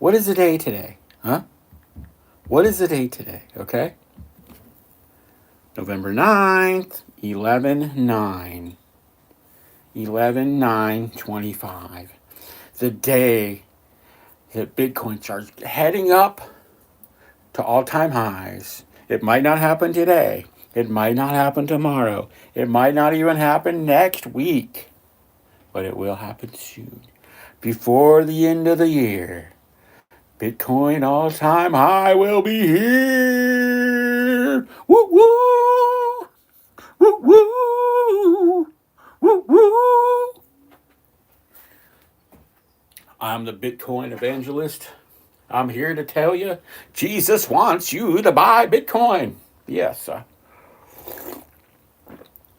What is the day today? Huh? What is the day today? Okay? November 9th, 11/9. 11/9/25. The day that Bitcoin starts heading up to all-time highs. It might not happen today. It might not happen tomorrow. It might not even happen next week. But it will happen soon. Before the end of the year, Bitcoin all-time high will be here. Woo woo! Woo woo! Woo woo! I'm the Bitcoin evangelist. I'm here to tell you, Jesus wants you to buy Bitcoin. Yes.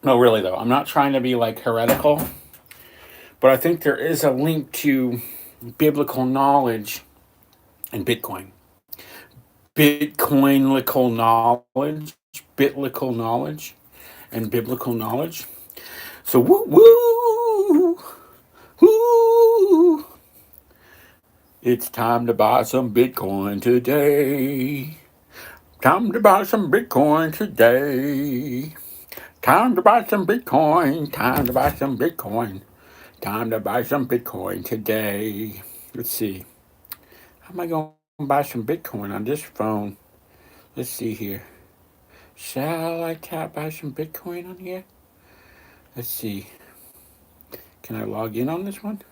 No, really, though. I'm not trying to be like heretical, but I think there is a link to biblical knowledge and Bitcoin. Bitcoinical knowledge, biblical knowledge, and biblical knowledge. So, woo woo! Woo! It's time to buy some Bitcoin today. Time to buy some Bitcoin today. Time to buy some Bitcoin. Time to buy some Bitcoin. Time to buy some Bitcoin today. Let's see. How am I going to buy some Bitcoin on this phone? Let's see here. Shall I tap buy some Bitcoin on here? Let's see. Can I log in on this one?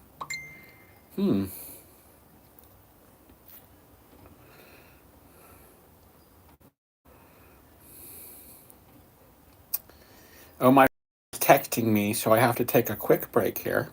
Oh, my is texting me, so I have to take a quick break here.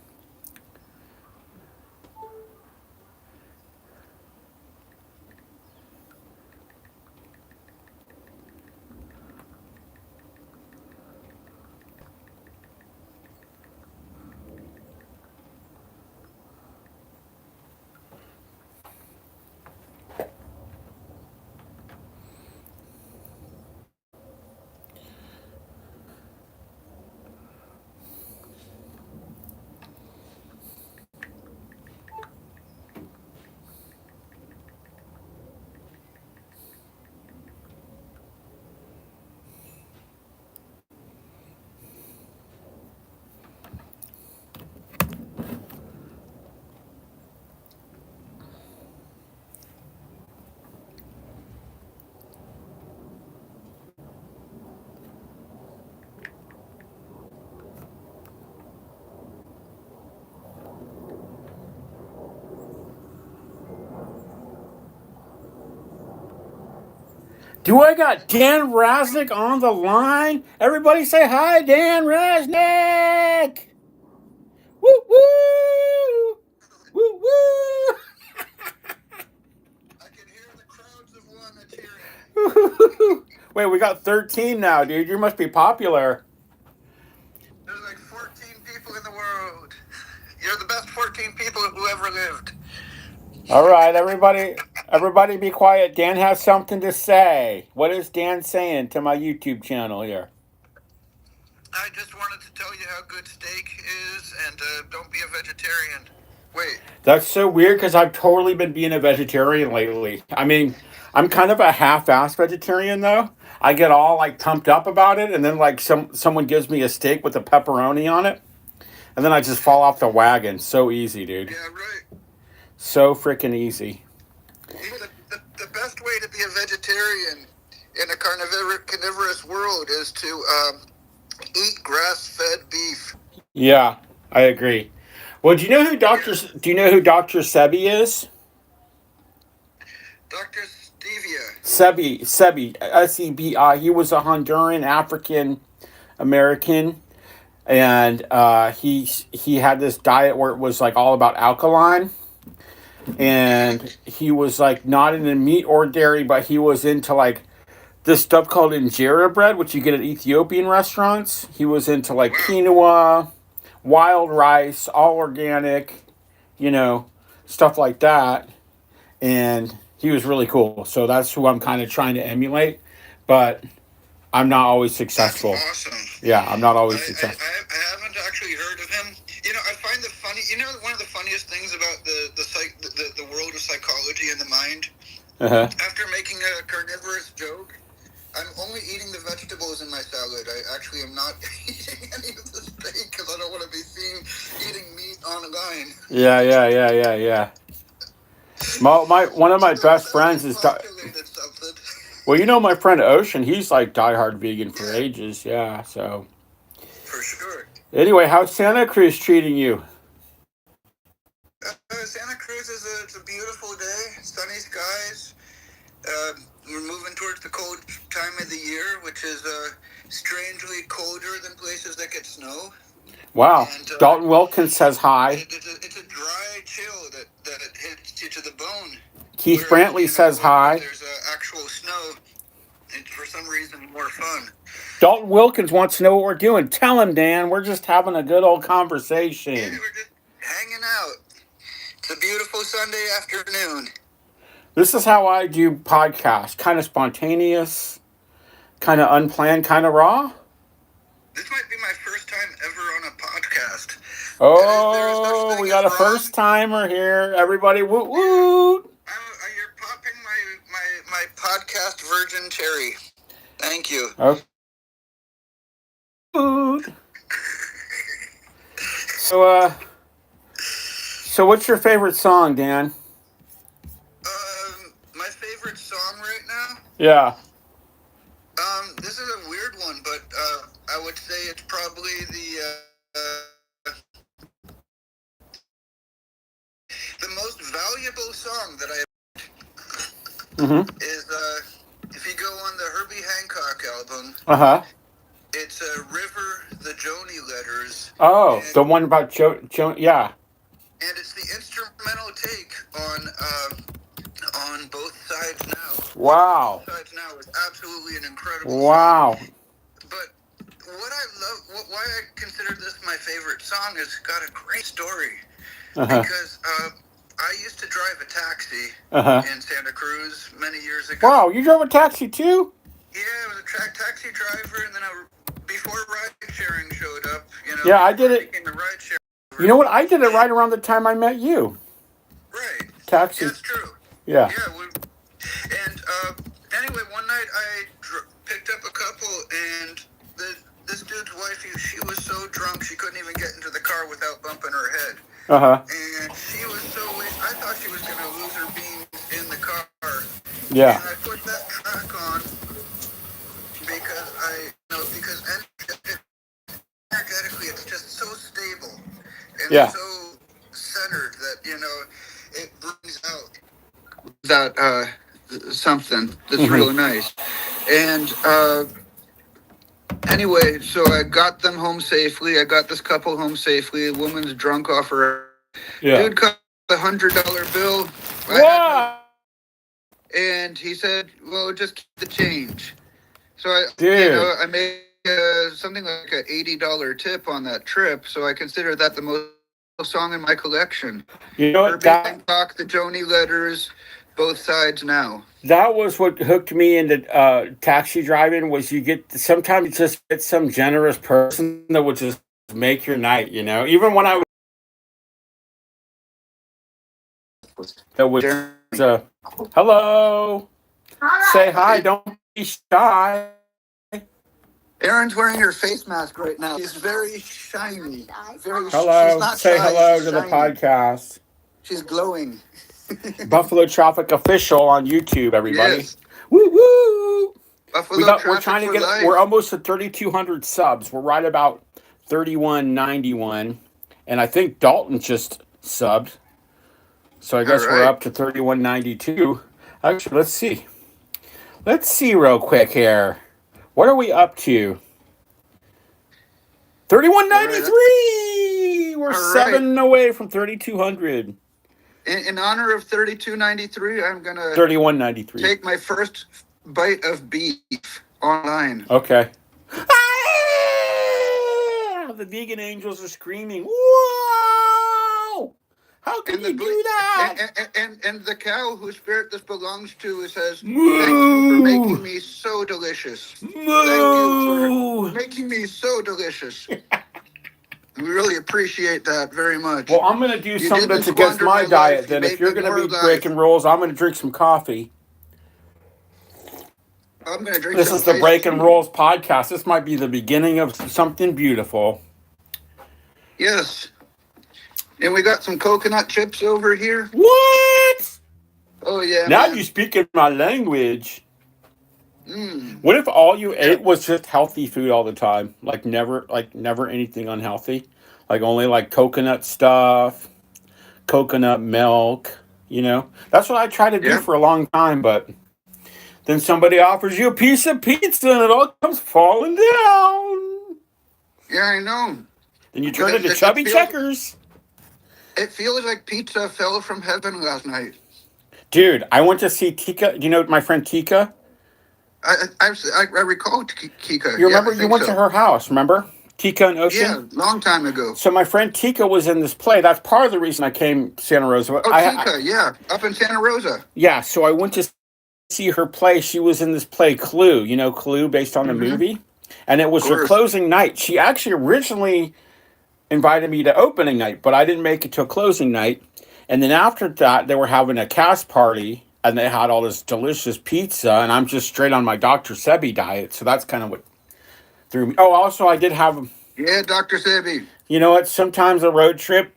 Do I got Dan Raznick on the line? Everybody say hi, Dan Raznick! Woo woo! Woo woo! I can hear the crowds of one that's cheering. Wait, we got 13 now, dude. You must be popular. There's like 14 people in the world. You're the best 14 people who ever lived. All right, everybody be quiet. Dan has something to say. What is Dan saying to my YouTube channel here? I just wanted to tell you how good steak is, and don't be a vegetarian. Wait. That's so weird because I've totally been being a vegetarian lately. I mean, I'm kind of a half-assed vegetarian though. I get all like pumped up about it, and then like someone gives me a steak with a pepperoni on it, and then I just fall off the wagon. So easy, dude. Yeah, right. So freaking easy. The best way to be a vegetarian in a carnivorous world is to eat grass-fed beef. Yeah, I agree. Well, do you know who Dr. Sebi is? Dr. Stevia. Sebi, Sebi. He was a Honduran African American, and he had this diet where it was like all about alkaline, and he was like not into meat or dairy, but he was into like this stuff called injera bread, which you get at Ethiopian restaurants. He was into like quinoa, wild rice, all organic, you know, stuff like that. And he was really cool. So that's who I'm kind of trying to emulate, but I'm not always successful. That's awesome. Yeah, I'm not always successful. I haven't actually heard of him. You know, I find find the funny. You know, one of the funniest things about the world of psychology and the mind. After making a carnivorous joke, I'm only eating the vegetables in my salad. I actually am not eating any of the steak because I don't want to be seen eating meat online. Yeah. One of my best friends is. Well, you know my friend Ocean. He's like diehard vegan for ages. Yeah, so. For sure. Anyway, how's Santa Cruz treating you? Santa Cruz it's a beautiful day, sunny skies. We're moving towards the cold time of the year, which is strangely colder than places that get snow. Wow. And, Dalton Wilkins says hi. It's a dry chill that hits you to the bone. Keith Brantley says hi. There's actual snow. It's for some reason more fun. Dalton Wilkins wants to know what we're doing. Tell him, Dan. We're just having a good old conversation. Yeah, we're just hanging out. It's a beautiful Sunday afternoon. This is how I do podcasts. Kind of spontaneous, kind of unplanned, kind of raw. This might be my first time ever on a podcast. Oh, we got a first timer here. Everybody, woot woot. You're popping my podcast virgin cherry. Thank you. Okay. So what's your favorite song, Dan? My favorite song right now? Yeah. This is a weird one, but I would say it's probably the most valuable song that I have is if you go on the Herbie Hancock album. It's River, the Joni Letters. Oh, the one about yeah. And it's the instrumental take on Both Sides Now. Wow. Both Sides Now is absolutely an incredible song. But what I love, why I consider this my favorite song is it's got a great story. Because I used to drive a taxi in Santa Cruz many years ago. Wow, you drove a taxi too? Yeah, I was a taxi driver, and then before ride sharing showed up, Yeah, I did it. You know what? I did it right around the time I met you. Right. Taxi. Yeah, that's true. Yeah. Yeah. And anyway, one night I picked up a couple, and this dude's wife, she was so drunk she couldn't even get into the car without bumping her head. And she was so wasted. I thought she was going to lose her beans in the car. Yeah. And I put that track on because energetically it's just so stable and so centered that it brings out that something that's real nice. And anyway, so I got them home safely. I got this couple home safely. The woman's drunk off her. Dude cut the $100 bill. Wow. And he said, "Well, just keep the change." So I made something like an $80 tip on that trip. So I consider that the most song in my collection. You know what? Hancock, the Joni Letters, Both Sides Now. That was what hooked me into taxi driving. Was sometimes you just get some generous person that would just make your night. Even when I was hello. Hi. Say hi. Don't be shy. Erin's wearing her face mask right now. She's very shiny. Hello. She's not say shy, hello to the podcast. She's glowing. Buffalo Traffic Official on YouTube, everybody. Yes. Woo woo. We're trying to get. Life. We're almost at 3,200 subs. We're right about 3,191, and I think Dalton just subbed. So I guess we're up to 3,192. Actually, let's see. Let's see real quick here. What are we up to? 3,193. We're 7 away from 3,200. In honor of 3,293, I'm gonna 3,193. Take my first bite of beef online. Okay. Ah! The vegan angels are screaming. Whoa! How can you do that? And the cow whose spirit this belongs to says, "Thank you for making me so delicious. Moo! Thank you for making me so delicious." We really appreciate that very much. Well, I'm going to do You something didn't that's against squander my my diet. life. You Then, if made you're me going to more be alive. breaking rules, I'm going to drink some coffee. I'm going to drink This some is the iced Breaking tea. Rules podcast. This might be the beginning of something beautiful. Yes. And we got some coconut chips over here. What? Oh, yeah, Now man. you speak in my language. Mm. What if all you Yeah. ate was just healthy food all the time? Like never anything unhealthy? Like only like coconut stuff, coconut milk, you know? That's what I tried to do Yeah. for a long time, but then somebody offers you a piece of pizza and it all comes falling down. Yeah, I know. Then you But turn into chubby checkers. it feels like pizza fell from heaven last night. Dude, I went to see Tika. Do you know my friend Tika? I recall Kika. You Yeah, remember I you think went to so. her house, remember? Tika and Yeah, Ocean? long time ago. So my friend Tika was in this play. That's part of the reason I came to Santa Rosa. Oh, Tika, yeah, up in Santa Rosa. Yeah, so I went to see her play. She was in this play Clue, you know, Clue based on the Mm-hmm. movie. And it Of was her course. closing night. She actually originally invited me to opening night, but I didn't make it to closing night. And then after that, they were having a cast party and they had all this delicious pizza. And I'm just straight on my Dr. Sebi diet. So that's kind of what threw me. Oh, also, I did have, Yeah, Dr. Sebi. you know what? Sometimes a road trip,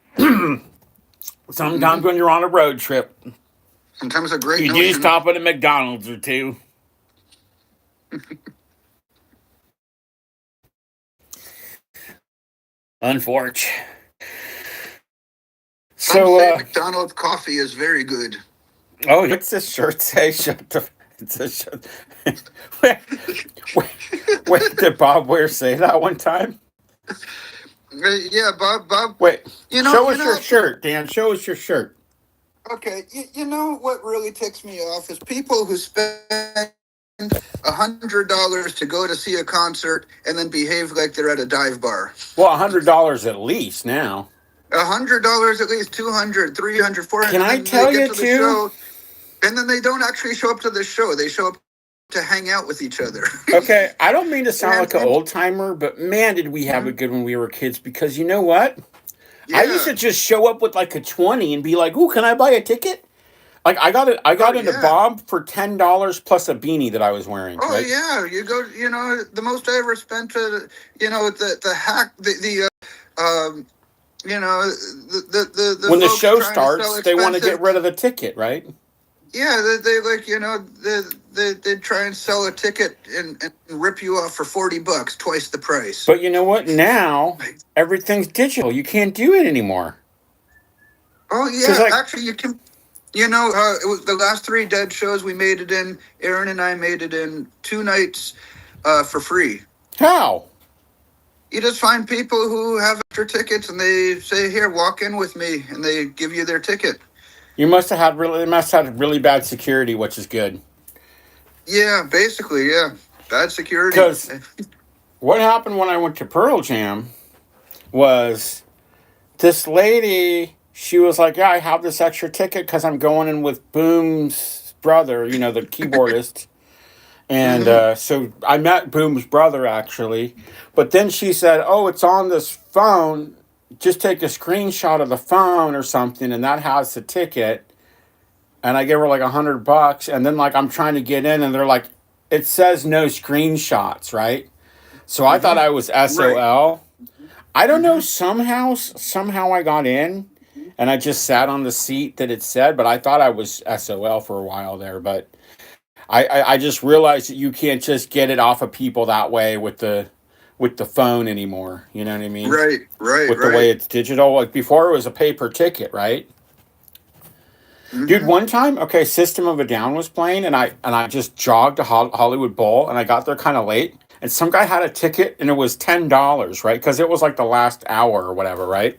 sometimes when you're on a road trip, Sometimes a great you do notion. stop at a McDonald's or two. Unfortunate. Some So, say McDonald's coffee is very good. oh, what's this shirt say? Shut the. It's a shirt. Wait, did Bob Ware say that one time? Yeah, Bob. Wait, You know, show us your shirt, Dan. Show us your shirt. Okay, you know what really ticks me off is people who spend $100 to go to see a concert and then behave like they're at a dive bar. Well, $100 at least now. $100 at least, 200, 300, 400. Can I tell you too? Show, and then they don't actually show up to the show. They show up to hang out with each other. Okay, I don't mean to sound like an old timer, but man, did we have it good when we were kids? Because you know what? Yeah. I used to just show up with like a 20 and be like, "Ooh, can I buy a ticket?" Like I got into Bob for $10 plus a beanie that I was wearing. Oh right? yeah, you go. You know, the most I ever spent. You know, the hack. You know, the when the show starts, they want to get rid of the ticket, right? Yeah, they like, you know, they try and sell a ticket and rip you off for $40, twice the price. But you know what? Now everything's digital. You can't do it anymore. Oh yeah, actually you can. You know, it was the last 3 Dead shows we made it in. Aaron and I made it in 2 nights for free. How? You just find people who have extra tickets and they say, "Here, walk in with me," and they give you their ticket. They must have really bad security, which is good. Yeah, basically, yeah, bad security. Because what happened when I went to Pearl Jam was this lady. She was like, "Yeah, I have this extra ticket because I'm going in with Boom's brother, you know, the keyboardist." And so I met Boom's brother, actually. But then she said, "Oh, it's on this phone. Just take a screenshot of the phone or something, and that has the ticket." And I gave her like $100. And then like I'm trying to get in, and they're like, "It says no screenshots, right?" So I thought I was SOL. Right. I don't know, somehow I got in. And I just sat on the seat that it said, but I thought I was SOL for a while there. But I just realized that you can't just get it off of people that way with the phone anymore. You know what I mean? Right. With the way it's digital. Like before it was a paper ticket, right? Mm-hmm. Dude, one time, okay, System of a Down was playing, and I just jogged to Hollywood Bowl, and I got there kind of late. And some guy had a ticket, and it was $10, right? Because it was like the last hour or whatever, right?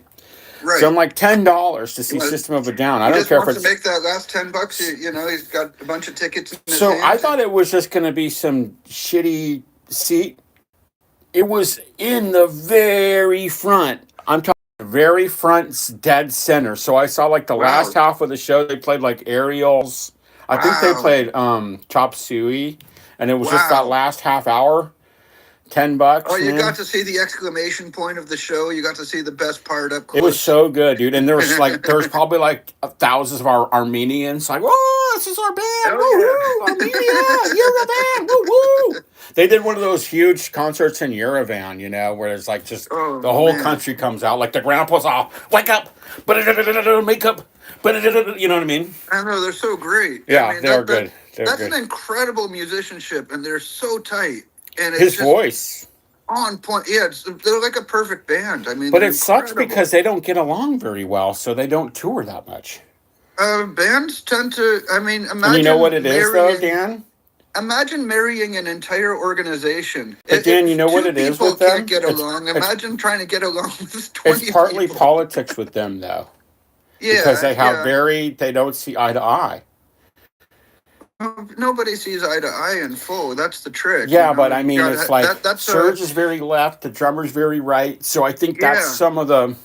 Right. So I'm like $10 to see System of a Down. I don't care if it's to make that last $10. You know, he's got a bunch of tickets in his hands. I thought it was just going to be some shitty seat. It was in the very front. I'm talking very front, dead center. So I saw like the last half of the show. They played like Aerials. I think they played Chop Suey, and it was just that last half hour. $10, Oh, you man. got to see the exclamation point of the show. You got to see the best part up close. It was so good, dude. And there was probably like thousands of our Armenians like, whoa, this is our band. Woo-hoo, Armenia, Yerevan, woo-woo. They did one of those huge concerts in Yerevan, you know, where it's like just the whole country comes out. Like the grandpa's all, wake up, make up, you know what I mean? I know, they're so great. Yeah, I mean, they're good. That's an incredible musicianship, and they're so tight. And his voice. On point. Yeah, they're like a perfect band. I mean, but it sucks because they don't get along very well, so they don't tour that much. Bands tend to, I mean, imagine. And you know what it is, though, Dan? Imagine marrying an entire organization. But Dan, you know what it is with them? People can't get along. Imagine trying to get along with 20 It's partly people. Politics with them, though. Yeah, because they don't see eye to eye. Nobody sees eye to eye in full. That's the trick. Yeah, you know? But I mean, it's like Serge is very left, the drummer's very right. So I think that's some of the,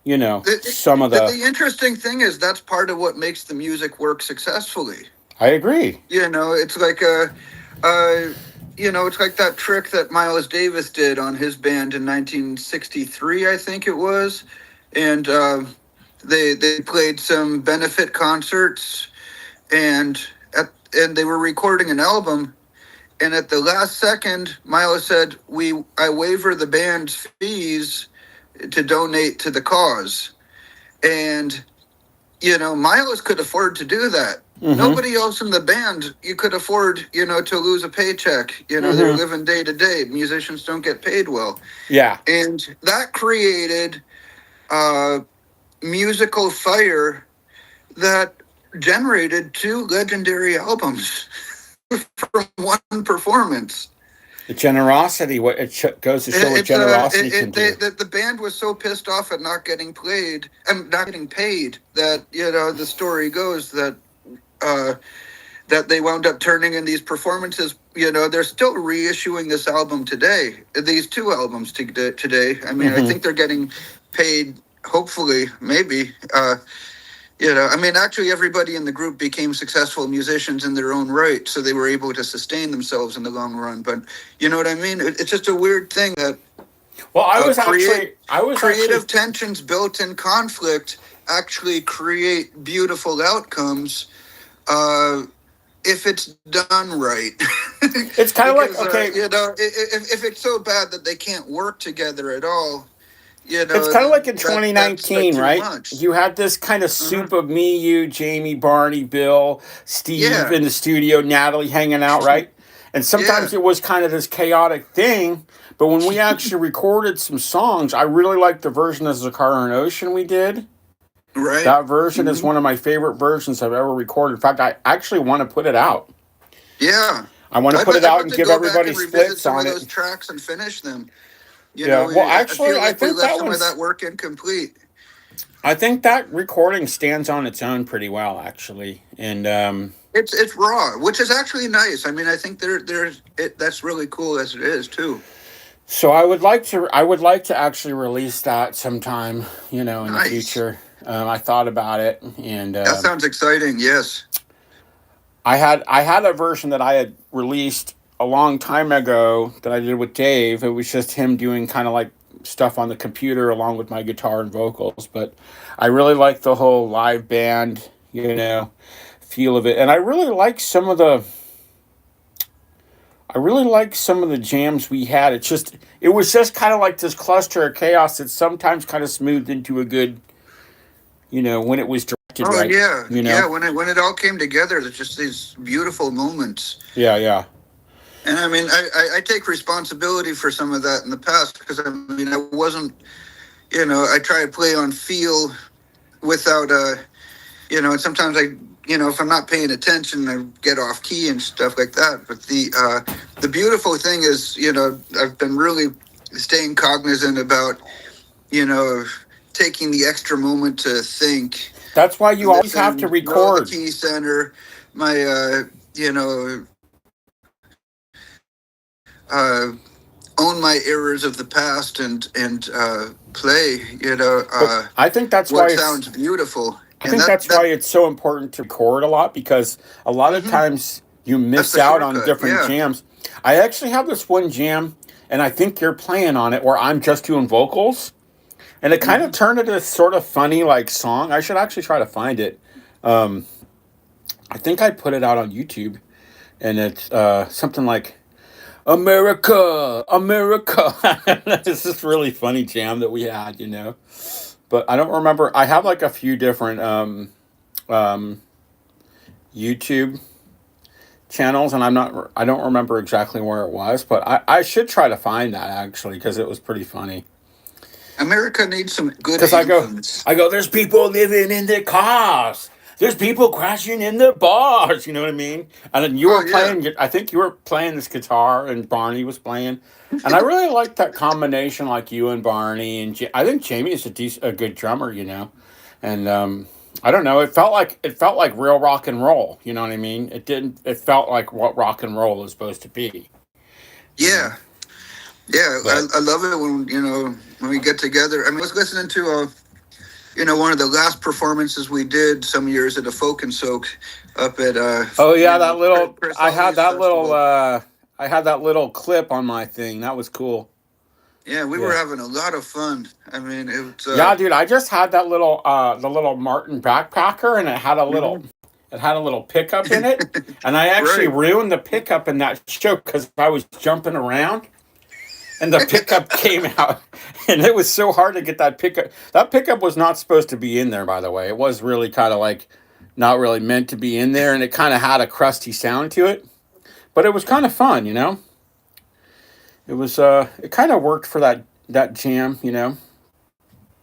you know, The interesting thing is that's part of what makes the music work successfully. I agree. You know, it's like it's like that trick that Miles Davis did on his band in 1963, I think it was, and they played some benefit concerts, and they were recording an album, and at the last second, Miles said, I waiver the band's fees to donate to the cause. And, you know, Miles could afford to do that. Mm-hmm. Nobody else in the band, you could afford, you know, to lose a paycheck. You know, mm-hmm. They're living day to day. Musicians don't get paid well. Yeah. And that created musical fire that generated 2 legendary albums from one performance. The generosity, what it goes to show what generosity can do. The band was so pissed off at not getting paid that, you know, the story goes that they wound up turning in these performances. You know, they're still reissuing this album today, these 2 albums today. I mean, mm-hmm. I think they're getting paid, hopefully, maybe. You know, I mean, actually, everybody in the group became successful musicians in their own right, so they were able to sustain themselves in the long run. But you know what I mean? It's just a weird thing that. Well, creative tensions, built-in conflict, actually create beautiful outcomes if it's done right. It's kind of like, okay, you know, if it's so bad that they can't work together at all. You know, it's kind of like in 2019, right? Much. You had this kind of soup of me, you, Jamie, Barney, Bill, Steve in the studio, Natalie hanging out, right? And sometimes it was kind of this chaotic thing. But when we actually recorded some songs, I really liked the version of Zakar and Ocean we did. Right. That version is one of my favorite versions I've ever recorded. In fact, I actually want to put it out. Yeah. I want to put it out and give everybody splits on it. Those tracks and finish them. You know, well, actually, I think that some of that work incomplete. I think that recording stands on its own pretty well, actually, and it's raw, which is actually nice. I mean, I think that's really cool as it is too. So I would like to actually release that sometime, you know, in the future. I thought about it, and that sounds exciting. Yes, I had a version that I had released a long time ago that I did with Dave. It was just him doing kind of like stuff on the computer along with my guitar and vocals. But I really like the whole live band, you know, feel of it. And I really like some of the jams we had. It was just kind of like this cluster of chaos that sometimes kind of smoothed into a good, you know, when it was directed right. Yeah. You know? Yeah, when it all came together, there's just these beautiful moments. Yeah. And I mean, I take responsibility for some of that in the past because, I mean, I wasn't, you know, I try to play on feel without, you know, and sometimes if I'm not paying attention, I get off key and stuff like that. But the beautiful thing is, you know, I've been really staying cognizant about, you know, taking the extra moment to think. That's why you always have to record. The key center, my, you know, own my errors of the past and play, you know. I think that's why it sounds beautiful. I think that's why it's so important to record a lot, because a lot of times you miss out on different jams. I actually have this one jam, and I think you're playing on it, where I'm just doing vocals, and it kind of Hmm. turned into this sort of funny like song. I should actually try to find it. Um, I think I put it out on YouTube, and it's something like America, America. It's this really funny jam that we had, But I don't remember. I have like a few different um, YouTube channels, and I don't remember exactly where it was, but I should try to find that actually because it was pretty funny. America needs some good Because anthems. there's people living in their cars. There's people crashing in their bars. You know what I mean? And then you Oh were yeah. playing. I think you were playing this guitar, and Barney was playing. And I really liked that combination, like you and Barney. And I think Jamie is a good drummer. And I don't know. It felt like real rock and roll. You know what I mean? It didn't. It felt like what rock and roll is supposed to be. You know. Yeah. Yeah. But I love it when when we get together. I mean, I was listening to one of the last performances we did some years at a Folk and Soak up at oh yeah, that little. Chris I had Holly's that little. festival. I had that little clip on my thing. That was cool. Yeah, we were Yeah. having a lot of fun. I mean, it was Yeah, dude, I just had that little the little Martin backpacker, and mhm. it had a little pickup in it, and I actually Right. ruined the pickup in that show because I was jumping around, and the pickup came out, and it was so hard to get that pickup. That pickup was not supposed to be in there, by the way. It was really kind of like not really meant to be in there, and it kind of had a crusty sound to it, but it was kind of fun. It was it kind of worked for that jam.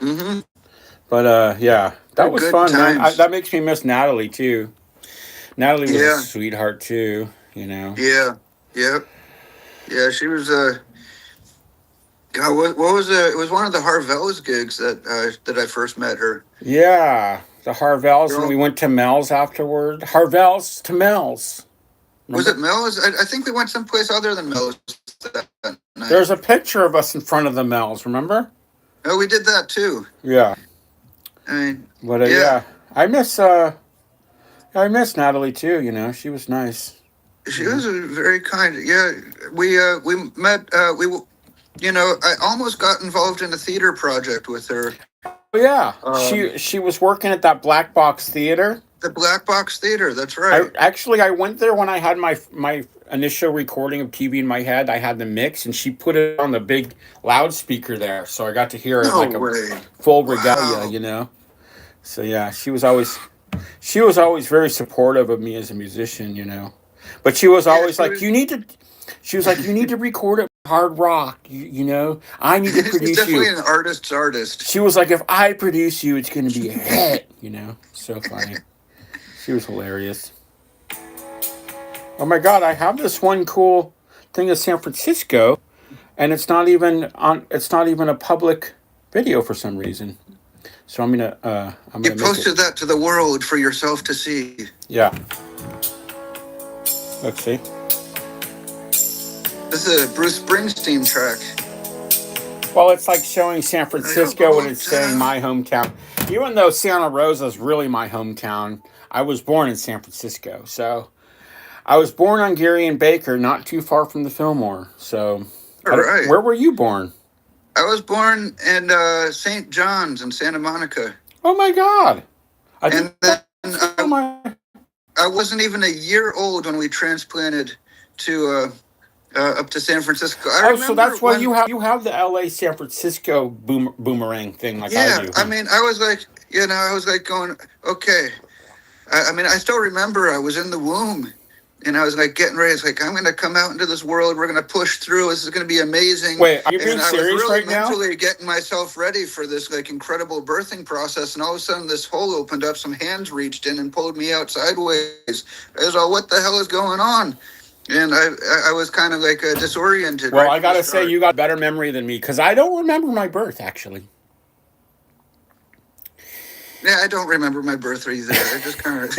Hmm. But yeah, that was Good fun, man. times. That makes me miss Natalie too. Natalie was a Yeah. sweetheart too. Yeah. Yep. Yeah. She was. God, what was it? It was one of the Harvell's gigs that I first met her. Yeah, the Harvells, and we Girl, went to Mel's afterward. Harvells to Mel's. was it Remember? Mel's? I think we went someplace other than Mel's that night. There's a picture of us in front of the Mel's. Remember? Oh, we did that too. Yeah. I mean, But yeah, yeah, I miss Natalie too. She was nice. she You know. was a very kind. Yeah, we met. I almost got involved in a theater project with her. But yeah, Um, she was working at that Black Box Theater. the Black Box Theater. That's I right. actually I went there when I had my initial recording of TV in my head. I had the mix, and she put it on the big loudspeaker there, so I got to hear it No like a way. full regalia. Wow. So yeah, she was always very supportive of me as a musician. But she was Yeah, always she like, was. you need to. She was like, you need to record it hard rock. I need to She's produce definitely you. an artist's artist. She was like, if I produce you, it's going to be a hit. So funny. She was hilarious. Oh my God, I have this one cool thing in San Francisco, and it's not even on. It's not even a public video for some reason. So I'm You gonna make it. posted that to the world for yourself to see. Yeah, let's see. This is a Bruce Springsteen track. Well, it's like showing San I go Francisco when going it's saying down. my hometown. Even though Santa Rosa is really my hometown, I was born in San Francisco. So I was born on Geary and Baker, not too far from the Fillmore. So All right. where were you born? I was born in St. John's in Santa Monica. Oh my God! I didn't And then know my. I wasn't even a year old when we transplanted to up to San Francisco. I Oh, so remember that's why when, you have the L.A. San Francisco boomerang thing like I yeah, do. I Huh? mean, I was like going, okay. I mean, I still remember I was in the womb and I was like getting ready. It's like, I'm going to come out into this world. We're going to push through. This is going to be amazing. Wait, are you being And I was serious really right now? mentally getting myself ready for this like incredible birthing process. And all of a sudden this hole opened up. Some hands reached in and pulled me out sideways. I was all, what the hell is going on? And I was kind of like disoriented Well, right I from the gotta say start. you got better memory than me because I don't remember my birth actually. Yeah, I don't remember my birth either. I just kind of.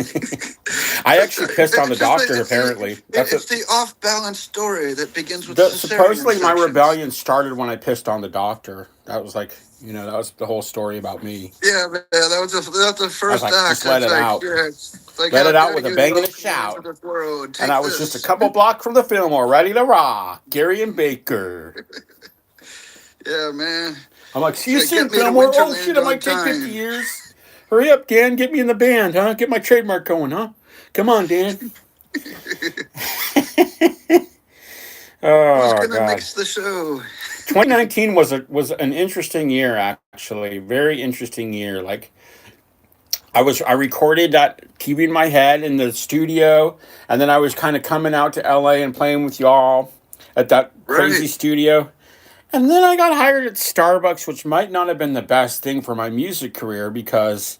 I actually pissed on the doctor. Apparently, It's the off-balance story that begins with cesarean supposedly my sections. rebellion started when I pissed on the doctor. That was like, that was the whole story about me. Yeah, that was the first act. Just let it out. Yeah, let it out with a bang and a shout. And I was just a couple blocks from the Fillmore, ready to rock. Gary and Baker. Yeah, man. I'm like, see you soon, Fillmore. Oh, shit, it might take 50 years. Hurry up, Dan. Get me in the band, huh? Get my trademark going, huh? Come on, Dan. Oh, who's gonna mix the show? 2019 was an interesting year, actually. Very interesting year. Like, I recorded that TV in my head in the studio, and then I was kind of coming out to LA and playing with y'all at that crazy studio. And then I got hired at Starbucks, which might not have been the best thing for my music career because...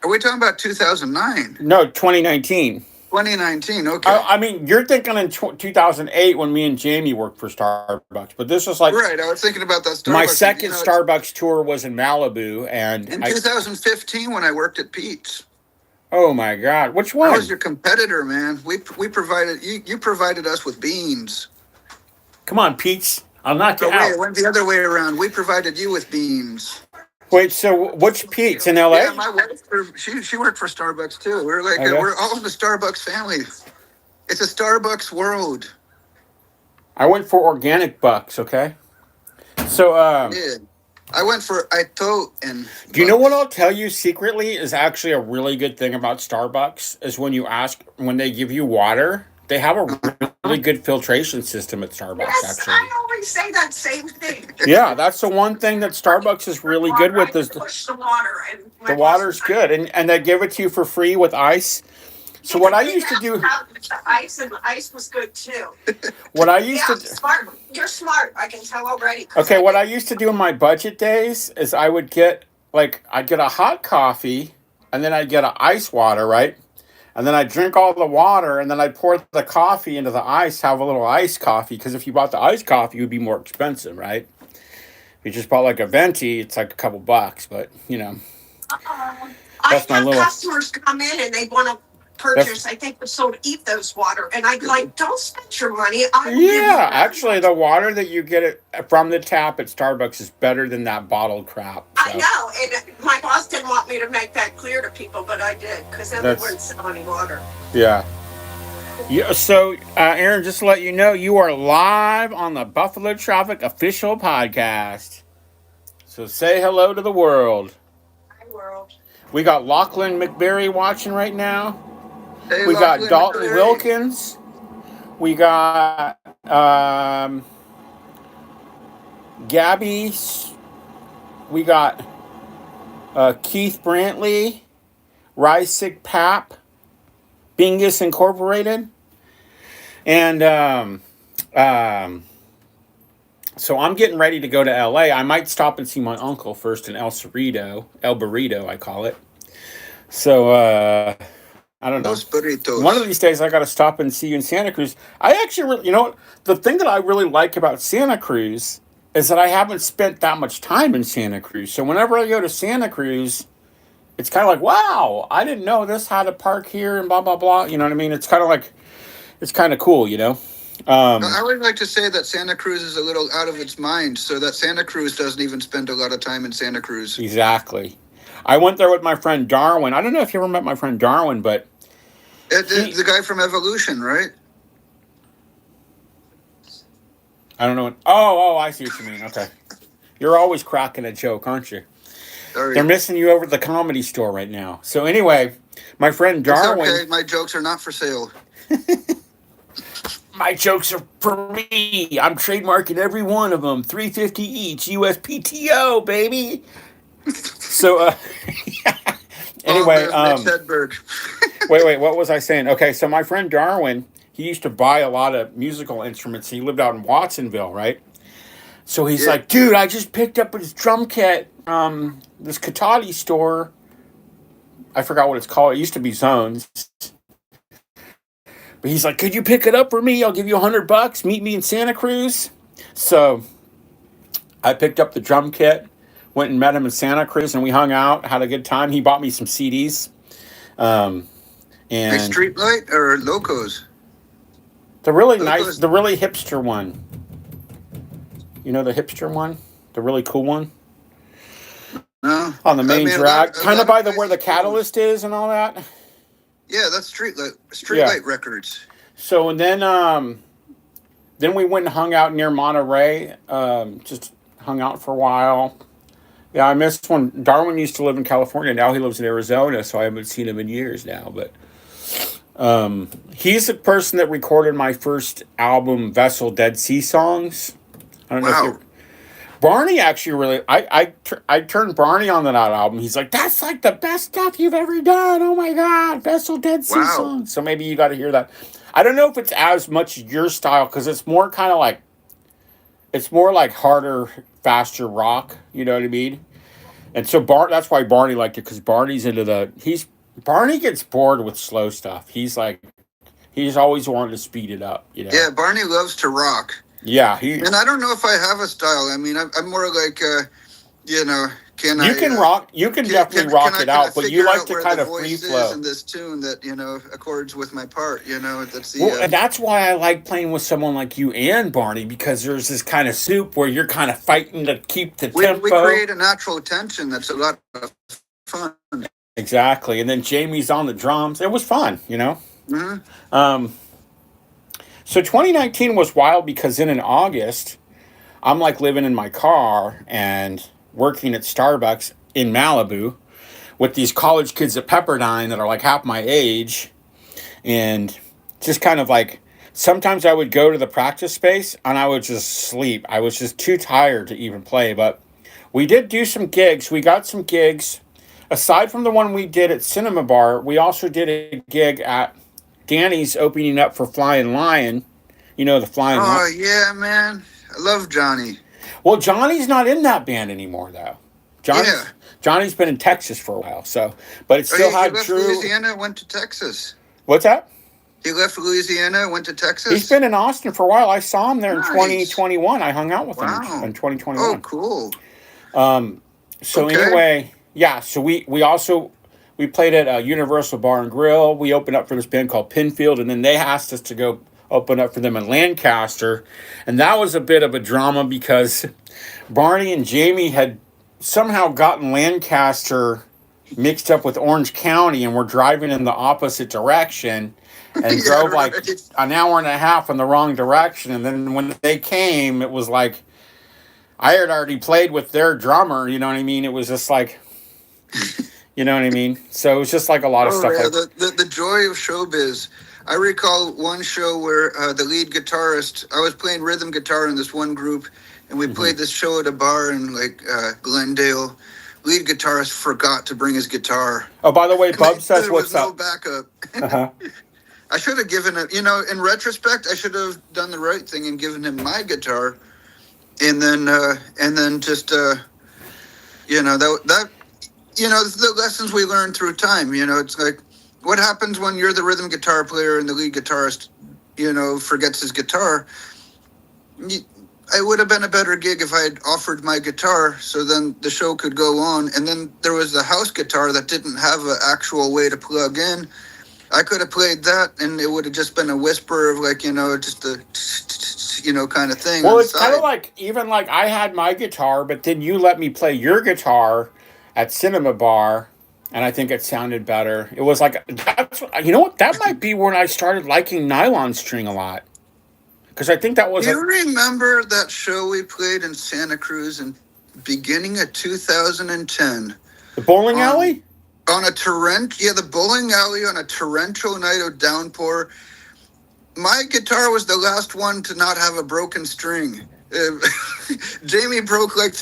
Are we talking about 2009? No, 2019. 2019, okay. I mean, you're thinking in 2008 when me and Jamie worked for Starbucks, but this was like... Right, I was thinking about that Starbucks. My second Starbucks tour was in Malibu, and... In 2015 when I worked at Pete's. Oh my God, which one? I was your competitor, man. We provided... You provided us with beans. Come on, Pete's. I'll knock you out. It went the other way around. We provided you with beans. Wait, so which Pete's in LA? Yeah, my wife, she worked for Starbucks too. We're like, we're all in the Starbucks family. It's a Starbucks world. I went for organic bucks, okay? So, yeah. I went for Ito and... Do you know what I'll tell you secretly is actually a really good thing about Starbucks is when they give you water... They have a really good filtration system at Starbucks, actually. I always say that same thing. Yeah, that's the one thing that Starbucks is really good with is the water. The water's good, and they give it to you for free with ice. So what I used to do... The ice was good, too. What I used to... Smart. You're smart, I can tell already. Okay, what I used to do in my budget days is I'd get a hot coffee, and then I'd get an ice water, right? And then I'd drink all the water, and then I'd pour the coffee into the ice, have a little iced coffee, because if you bought the iced coffee, it would be more expensive, right? If you just bought like a venti, it's like a couple bucks, but, That's my little... customers come in and they want to purchase, I think, the soda, eat those water, and I'd like, don't spend your money. Actually, the water that you get from the tap at Starbucks is better than that bottled crap. So. I know, and my boss didn't want me to make that clear to people, but I did, because then they wouldn't sell any water. Yeah. So, Aaron, just to let you know, you are live on the Buffalo Traffic official podcast. So say hello to the world. Hi, world. We got Lachlan McBerry watching right now. Hey, we got Dalton Wilkins. We got Gabby. We got Keith Brantley, Rysick Pap, Bingus Incorporated. And so I'm getting ready to go to LA. I might stop and see my uncle first in El Burrito, I call it. So, I don't know. Those burritos. One of these days, I got to stop and see you in Santa Cruz. I actually, the thing that I really like about Santa Cruz is that I haven't spent that much time in Santa Cruz. So whenever I go to Santa Cruz, it's kind of like, wow, I didn't know this had a park here and blah, blah, blah. You know what I mean? It's kind of like, it's kind of cool, I would like to say that Santa Cruz is a little out of its mind, so that Santa Cruz doesn't even spend a lot of time in Santa Cruz. Exactly. I went there with my friend Darwin. I don't know if you ever met my friend Darwin, but... The guy from Evolution, right? I don't know. Oh, I see what you mean. Okay. You're always cracking a joke, aren't you? Sorry. They're missing you over at the Comedy Store right now. So anyway, my friend Darwin... It's okay. My jokes are not for sale. My jokes are for me. I'm trademarking every one of them. $3.50 each. USPTO, baby. So, anyway, wait, what was I saying? Okay, so my friend Darwin, he used to buy a lot of musical instruments. He lived out in Watsonville, right? So he's like, dude, I just picked up his drum kit, this Katati store. I forgot what it's called. It used to be Zones. But he's like, could you pick it up for me? I'll give you $100. Meet me in Santa Cruz. So I picked up the drum kit. Went and met him in Santa Cruz, and we hung out, had a good time. He bought me some CDs. Um, Like and Streetlight or Locos? the really nice, Locos. the really hipster one. You know the hipster one? The really cool one? No. On the I main mean, drag. a Kind of lot by of where the places closed. catalyst is and all that. Yeah, that's Streetlight. Yeah. Streetlight Records. So, and then we went and hung out near Monterey. Just hung out for a while. Yeah, I missed when Darwin used to live in California. Now he lives in Arizona, so I haven't seen him in years now. But he's the person that recorded my first album, Vessel Dead Sea Songs. I don't know if Wow. you. Barney actually really. I turned Barney on that album. He's like, that's like the best stuff you've ever done. Oh my God, Vessel Dead Sea Wow. Songs. So maybe you got to hear that. I don't know if it's as much your style because it's more kind of like. It's more like harder, faster rock. You know what I mean? And so that's why Barney liked it because Barney's into Barney gets bored with slow stuff. He's always wanted to speed it up. You know? Yeah, Barney loves to rock. Yeah, And I don't know if I have a style. I mean, I'm more like, you know, can I? You can rock. You can definitely rock it out, but you like to kind of free flow. In this tune that accords with my part. That's the. Well, and that's why I like playing with someone like you and Barney because there's this kind of soup where you're kind of fighting to keep the tempo. We create a natural tension that's a lot of fun. Exactly, and then Jamie's on the drums. It was fun, Mm-hmm. So 2019 was wild because then in August, I'm like living in my car and working at Starbucks in Malibu with these college kids at Pepperdine that are like half my age. And just kind of like, sometimes I would go to the practice space and I would just sleep. I was just too tired to even play. But we did do some gigs. We got some gigs. Aside from the one we did at Cinema Bar, we also did a gig at Danny's opening up for Flying Lion. You know, the Flying Lion. Oh, yeah, man. I love Johnny. Well, Johnny's not in that band anymore, though. Johnny's been in Texas for a while, but it still had left Drew. Louisiana, went to Texas. What's that? He left Louisiana, went to Texas. He's been in Austin for a while. I saw him there in 2021. I hung out with him in 2021. Oh, cool. Anyway, yeah. So we played at Universal Bar and Grill. We opened up for this band called Pinfield, and then they asked us to go open up for them in Lancaster, and that was a bit of a drama because Barney and Jamie had somehow gotten Lancaster mixed up with Orange County and were driving in the opposite direction and drove like an hour and a half in the wrong direction. And then when they came, it was like I had already played with their drummer, you know what I mean? It was just like, you know what I mean? So it was just like a lot of stuff. Yeah, the joy of showbiz. I recall one show where the lead guitarist, I was playing rhythm guitar in this one group, and we played this show at a bar in Glendale. Lead guitarist forgot to bring his guitar. Oh, by the way, Bub says what's up. There was no backup. I should have given it, in retrospect, I should have done the right thing and given him my guitar. And then just, the lessons we learn through time, it's like, what happens when you're the rhythm guitar player and the lead guitarist, forgets his guitar? It would have been a better gig if I had offered my guitar so then the show could go on. And then there was the house guitar that didn't have an actual way to plug in. I could have played that and it would have just been a whisper of just a, kind of thing. Well, it's kind of like, even like I had my guitar, but then you let me play your guitar at Cinema Bar. And I think it sounded better. It was like, you know what? That might be when I started liking nylon string a lot. Because I think that was... Do you remember that show we played in Santa Cruz in beginning of 2010? The bowling alley? On a the bowling alley on a torrential night of downpour. My guitar was the last one to not have a broken string. Jamie broke like...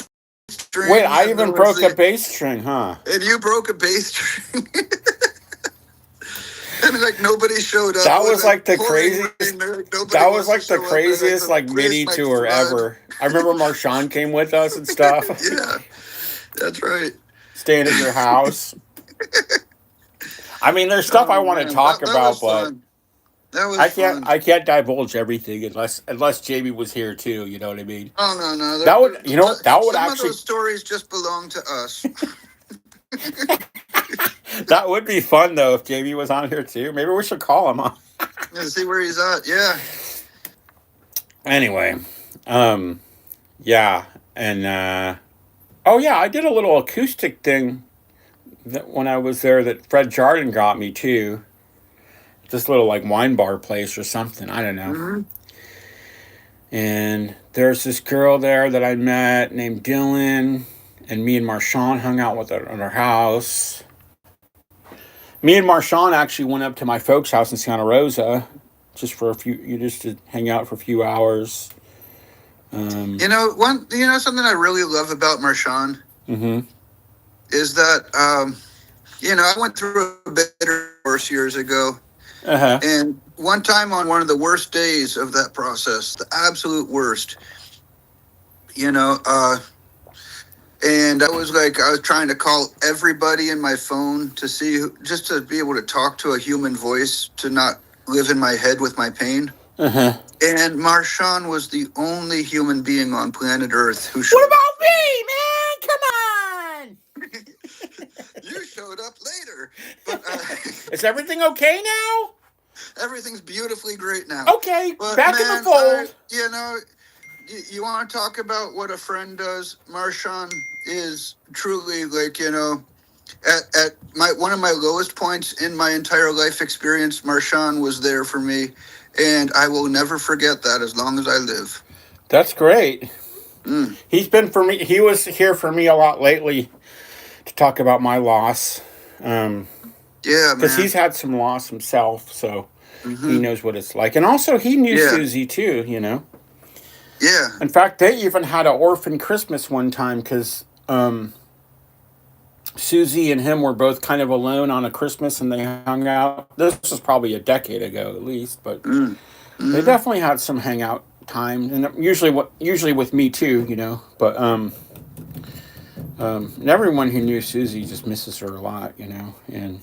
strings. Wait, I even broke a bass string, huh? And you broke a bass string. And nobody showed up. That was like the craziest. That was like the craziest mini tour ever. I remember Marshawn came with us and stuff. Yeah, that's right. Staying at your house. I mean, there's stuff I want to talk about, but That was I can't fun. I can't divulge everything unless Jamie was here too. You know what I mean? Oh no, That would that would some of actually those stories just belong to us. that would be fun though if Jamie was on here too. Maybe we should call him on. Yeah, see where he's at. Yeah. Anyway, yeah, and oh yeah, I did a little acoustic thing that when I was there that Fred Jardin got me too. This little like wine bar place or something. I don't know. Mm-hmm. And there's this girl there that I met named Dylan, and me and Marshawn hung out with her at her house. Me and Marshawn actually went up to my folks' house in Santa Rosa, just to hang out for a few hours. You know, something I really love about Marshawn Mm-hmm. is that I went through a bitter divorce years ago, Uh-huh. and one time on one of the worst days of that process, the absolute worst, and I was trying to call everybody in my phone to see, just to be able to talk to a human voice, to not live in my head with my pain. Uh-huh. And Marshawn was the only human being on planet Earth who What about me, man? Come on. You showed up later, but Is everything okay now? everything's beautifully great now. Okay, But back in the fold. you want to talk about what a friend does? Marshawn is truly at one of my lowest points in my entire life experience. Marshawn was there for me, and I will never forget that as long as I live. That's great. Mm. He's been for me. He was here for me a lot lately to talk about my loss. Yeah, Because man. he's had some loss himself, so Mm-hmm. he knows what it's like. And also, he knew Yeah. Susie too. You know. Yeah. In fact, they even had an orphan Christmas one time because Susie and him were both kind of alone on a Christmas, and they hung out. This was probably a decade ago, at least, but they definitely had some hangout time, and usually with me too, you know. But and everyone who knew Susie just misses her a lot, you know, and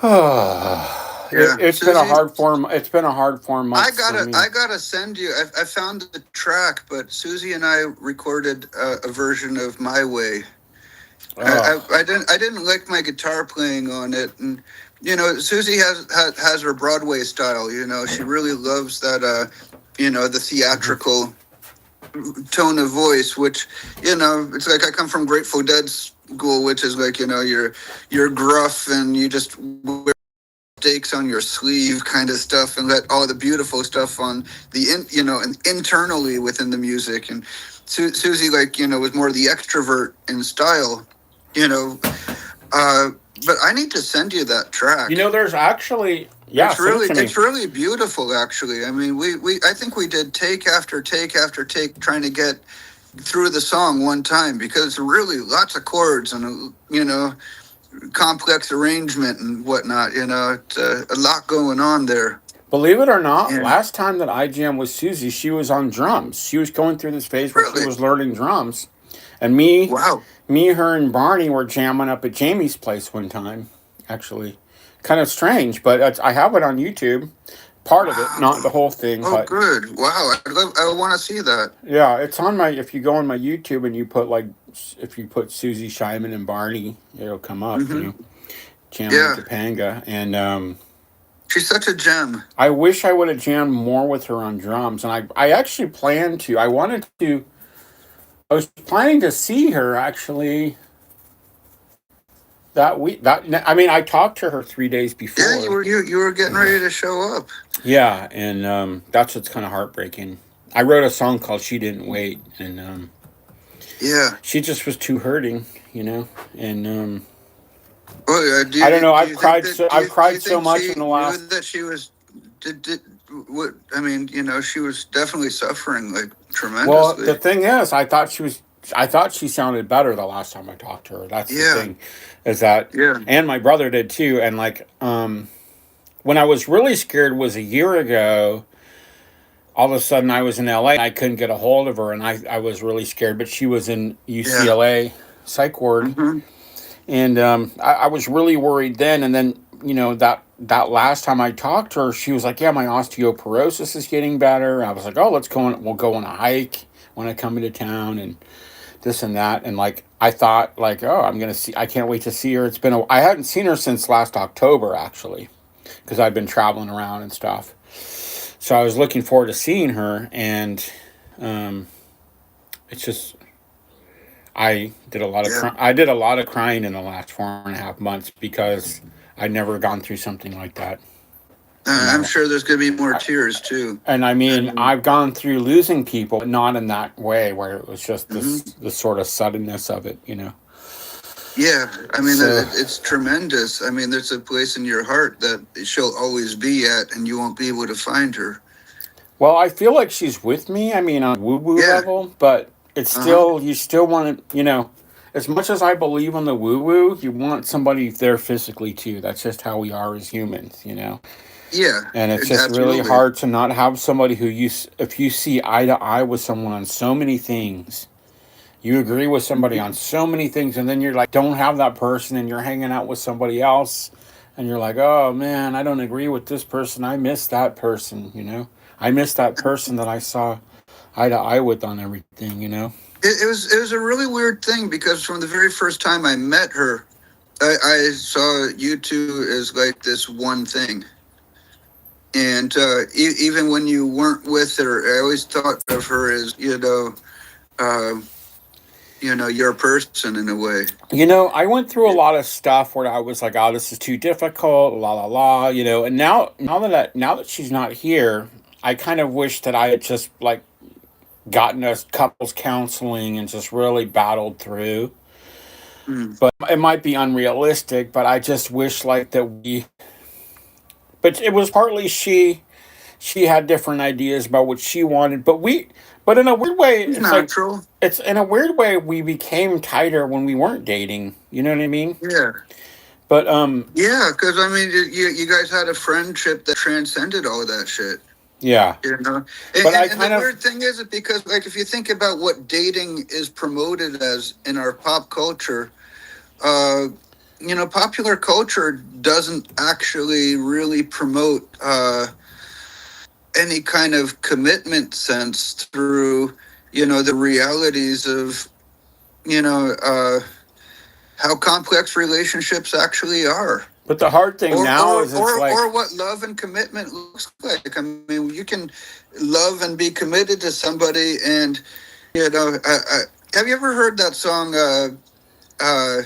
it's been a Susie, hard form. It's been a hard 4 months for me. I gotta send you. I found the track, but Susie and I recorded a version of "My Way." I didn't like my guitar playing on it, and Susie has her Broadway style. She really loves that. The theatrical tone of voice, which it's like I come from Grateful Dead school, which is like you're gruff and you just wear stakes on your sleeve kind of stuff, and let all the beautiful stuff on and internally within the music. And Susie was more the extrovert in style, but I need to send you that track. There's actually it's really beautiful. Actually, I mean, I think we did take after take after take trying to get through the song one time, because it's really lots of chords and complex arrangement and whatnot. It's a lot going on there. Believe it or not, last time that I jammed with Susie, she was on drums. She was going through this phase where she was learning drums, and me, her, and Barney were jamming up at Jamie's place one time. Actually, kind of strange, but I have it on YouTube. Part of it, not the whole thing. Oh, but, good! Wow, I want to see that. Yeah, it's on my. If you go on my YouTube and you put if you put Susie Scheinman and Barney, it'll come up. Jamming with Topanga, and she's such a gem. I wish I would have jammed more with her on drums, and I actually planned to. I was planning to see her actually that week. I talked to her 3 days before. Yeah, you were getting ready to show up. Yeah, and that's what's kind of heartbreaking. I wrote a song called "She Didn't Wait," and she just was too hurting, and. Well, I don't know. I've cried so much in the last. That she was. What I mean, she was definitely suffering tremendously. Well, the thing is, I thought she sounded better the last time I talked to her. That's the thing, is that, and my brother did too. And when I was really scared was a year ago. All of a sudden, I was in LA. I couldn't get a hold of her, and I was really scared. But she was in UCLA psych ward. Mm-hmm. And I was really worried then. And then, that that last time I talked to her, she was like, "Yeah, my osteoporosis is getting better." I was like, "Oh, we'll go on a hike when I come into town and this and that." And like I thought, like, "Oh, I can't wait to see her." I hadn't seen her since last October actually, because I've been traveling around and stuff. So I was looking forward to seeing her, and um, it's just Yeah. I did a lot of crying in the last 4.5 months because I'd never gone through something like that. You I'm know, sure there's going to be more I, tears too. and I mean, And I've gone through losing people, but not in that way where it was just mhm. this sort of suddenness of it. Yeah, I mean, So, it's tremendous. I mean, there's a place in your heart that she'll always be at, and you won't be able to find her. well, I feel like she's with me. I mean, on woo woo Yeah. level, but it's Uh huh. still you still want to, as much as I believe on the woo woo, you want somebody there physically too. That's just how we are as humans. Yeah. And it's just really Absolutely. hard to not have somebody if you see eye to eye with someone on so many things, you agree with somebody Mhm. on so many things, and then you're like, don't have that person, and you're hanging out with somebody else, and you're like, oh man, I don't agree with this person. I miss that person. I miss that person that I saw eye to eye with on everything. It was a really weird thing because from the very first time I met her, I saw you two as like this one thing. And even when you weren't with her, I always thought of her as, uh, your person in a way. I went through a lot of stuff where I was like, "Oh, this is too difficult." La la la. And now that she's not here, I kind of wish that I had just like gotten us couples counseling and just really battled through. Mm. But it might be unrealistic. But I just wish like that we. But it was partly she had different ideas about what she wanted. But in a weird way, It's it's like natural. it's in a weird way we became tighter when we weren't dating. You know what I mean? Yeah. But Yeah, because I mean, you guys had a friendship that transcended all of that shit. yeah. You know, But I and the kind of weird thing is, it because like if you think about what dating is promoted as in our pop culture, uh, popular culture doesn't actually really promote any kind of commitment sense through, the realities of, you know, uh, how complex relationships actually are. but the hard thing or now or is it's or like or what love and commitment looks like. I mean, you can love and be committed to somebody, and have you ever heard that song? Uh,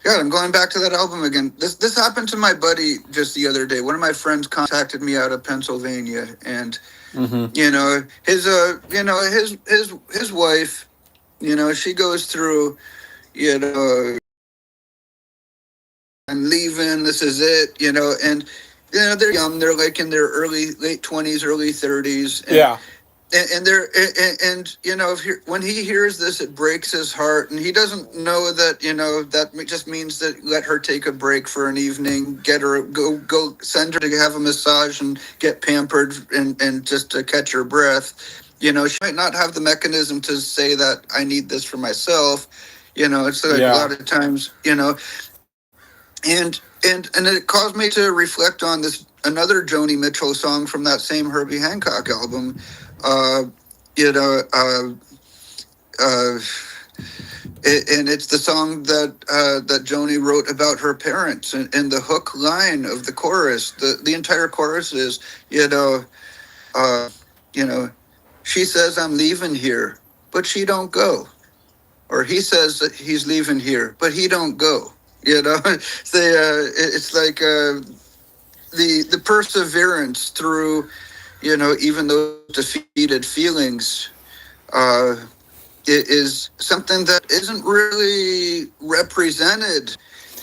God, I'm going back to that album again. This happened to my buddy just the other day. One of my friends contacted me out of Pennsylvania, and mm-hmm. his wife, she goes through, you know, I'm leaving. This is it, and they're young. They're like in their late 20s, early 30s, Yeah. and they're if when he hears this, it breaks his heart, and he doesn't know that that just means that let her take a break for an evening, get her go send her to have a massage and get pampered and just to catch her breath. She might not have the mechanism to say that I need this for myself. It's like a Yeah. lot of times, and it caused me to reflect on this another Joni Mitchell song from that same Herbie Hancock album. Uh, you know, uh, uh, and it's the song that Joni wrote about her parents, and the hook line of the chorus, the entire chorus is, you know, uh, you know, she says I'm leaving here, but she don't go, or he says that he's leaving here, but he don't go. It's like the perseverance through, even those defeated feelings, uh, is something that isn't really represented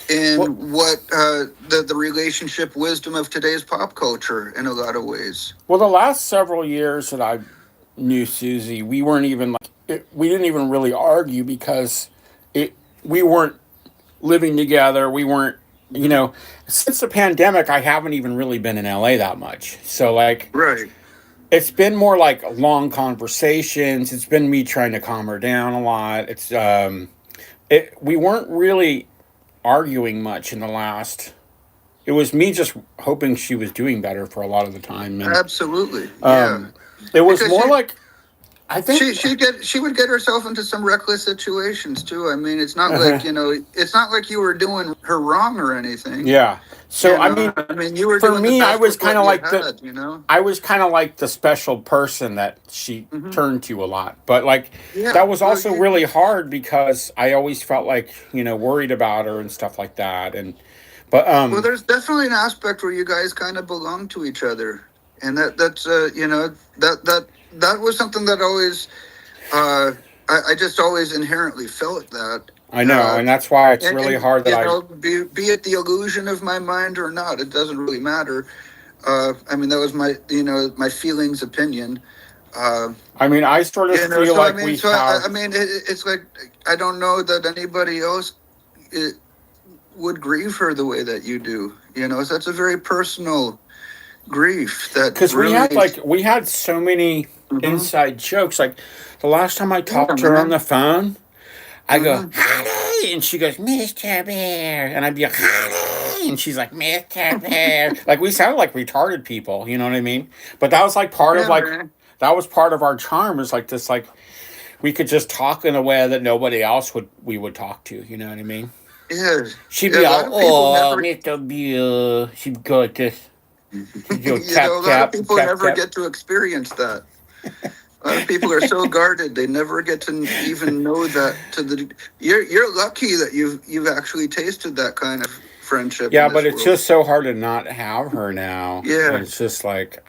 Well, in what the relationship wisdom of today's pop culture in a lot of ways. the last several years that I knew Susie, we weren't even we didn't even really argue because it we weren't living together. We weren't, you Hmm. know, since the pandemic, I haven't even really been in LA that much. So like Right. it's been more like long conversations. It's been me trying to calm her down a lot. We weren't really arguing much in the last it was me just hoping she was doing better for a lot of the time, and Absolutely, yeah. it was Because more like I think. she would get herself into some reckless situations too. I mean, it's not like it's not like you were doing her wrong or anything. Yeah. So I mean, you were for doing the me, I best was with kind what of you like had. I was kind of like the special person that she turned to a lot. But like Yeah. that was Well, also really hard because I always felt like worried about her and stuff like that. And but well, there's definitely an aspect where you guys kind of belong to each other, and that's that was something that always I just always inherently felt that. I know, and that's why it's really hard that be it the illusion of my mind or not, it doesn't really matter. I mean, that was my my feelings opinion. I mean, I sort of feel So like we have. I mean, it's like I don't know that anybody else would grieve her the way that you do. So that's a very personal grief. That Because really, we had so many inside jokes. Like the last time I talked to her on man. the phone, I go, Mhm. honey, and she goes, Mr. Bear, and I'd be like, honey, and she's like, Mr. Bear. Like we sounded like retarded people, you know what I mean? But that was like part of Yeah, like man. that was part of our charm. Is like this, like we could just talk in a way that nobody else would talk to. You know what I mean? Yeah. She'd Yeah, be a lot all, of people oh, never, Mr. Bear. She'd go like this. She'd go a tap lot of tap people tap never tap. get to experience that. A lot of people are so guarded; they never get to even know that. You're lucky that you've actually tasted that kind of friendship Yeah, in but this it's world. just so hard to not have her now. Yeah. It's just like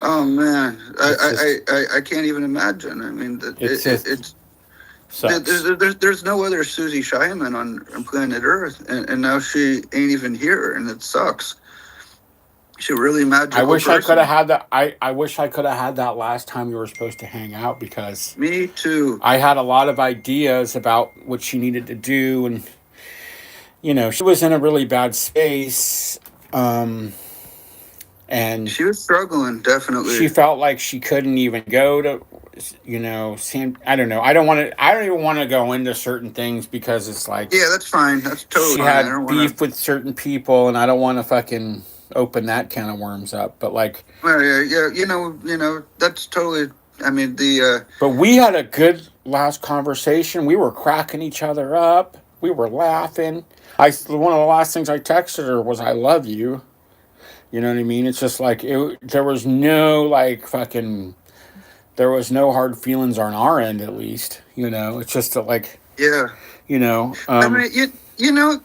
Oh man, it's just I can't even imagine. I mean, it's just it's sucks. there's no other Susie Scheiman on planet Earth, and now she ain't even here, and it sucks. She's a really I magical wish I could have person. had that. I wish I could have had that last time we were supposed to hang out because Me too. I had a lot of ideas about what she needed to do, and she was in a really bad space, and She was struggling, she definitely. felt like she couldn't even go to San. I don't know. I don't want to. I don't even want to go into certain things because it's like Yeah, that's fine. That's totally she fine. I had don't want beef to. with certain people, and I don't want to fucking open that can of worms up. But like, Well, yeah. That's totally. I mean, the but we had a good last conversation. We were cracking each other up. We were laughing. One of the last things I texted her was "I love you." You know what I mean? It's just like there was no like fucking. There was no hard feelings on our end, at least. It's just that, like, yeah. you know, I um, mean,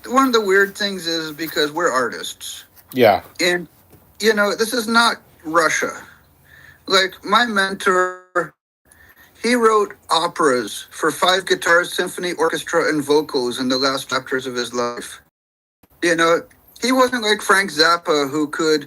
one of the weird things is because we're artists, yeah, and this is not Russia. Like my mentor, he wrote operas for 5 guitars, symphony orchestra, and vocals in the last chapters of his life. You know, he wasn't like Frank Zappa, who could